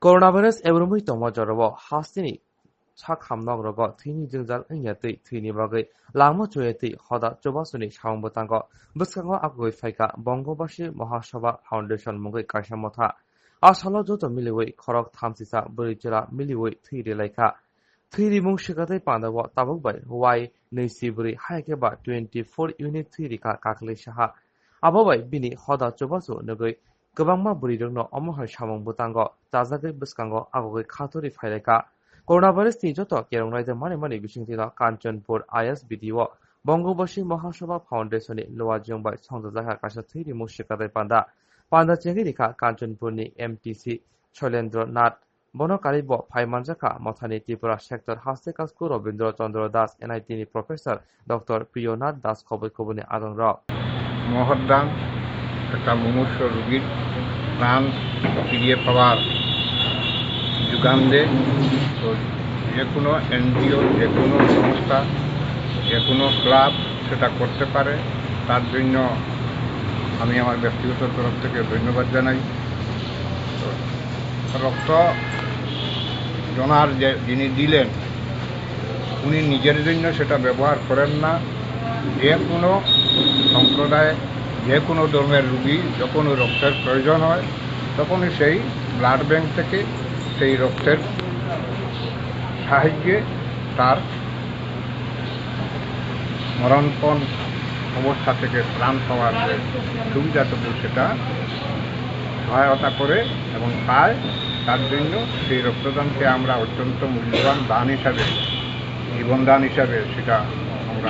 Coronavirus ebrumui tomo jorobo hasini chak hamnog rogo thini jingjal ingyatui thini bagai langmo choyatui hoda chobasuni sawangbotango bwskango agoi phaika Bangladeshi Mahasabha Foundation mungoi kaisa motha asalo joto miliwei khorok thamsisa burichira miliwei thiri laika thiri mung shikatai pandawo tabukbai y neisiburi haikeba 24 unit thiri ka kakle saha abobai bini hoda chobasu nogoi गोबांमा बुरिदोंनो अमहर सामं बुतांगो जाजागै बस्कांगो आगोगै खाथुरि फाइलायका कोरोना भाइरास नि जतो केरंनायदो माने बिसिंथिनो कांचनपुर आईएसबीडीओ बंगबंशी महासभा फाउंडेशननि लोवा जोंबाय संजाजाहा कासा थैरि मुसिकादै पान्दा चेंगि रेखा कांचनपुरनि एमटीसी शैलेंद्र नाथ बनकारिब फाइमानजाखा मथानि त्रिपुरा सेक्टर हास्तेकासकु रवीन्द्र चंद्र दास एनआईटी नि प्रोफेसर डॉक्टर प्रियनाथ दास खबैखबनि आगंर মহদান একটা মুমূর্ষ রোগীর প্রাণ ফিরিয়ে পাওয়ার যোগান দেয়। তো যে কোনো এনজিও, যে কোনো সংস্থা, যে কোনো ক্লাব সেটা করতে পারে। তার জন্য আমি আমার ব্যক্তিগত তরফ থেকে ধন্যবাদ জানাই। তো রক্ত ডোনার যিনি দিলেন উনি নিজের জন্য সেটা ব্যবহার করেন না। যে কোনো সম্প্রদায়, যে কোনো ধর্মের রোগী যখন রক্তের প্রয়োজন হয় তখনই সেই ব্লাড ব্যাংক থেকে সেই রক্তের সাহায্যে তার মরণপণ অবস্থা থেকে প্রাণ পাওয়ার যে সুবিধাটুকু সেটা সহায়তা করে এবং পায়। তার জন্য সেই রক্তদানকে আমরা অত্যন্ত মূল্যবান দান হিসাবে, জীবনদান হিসাবে সেটা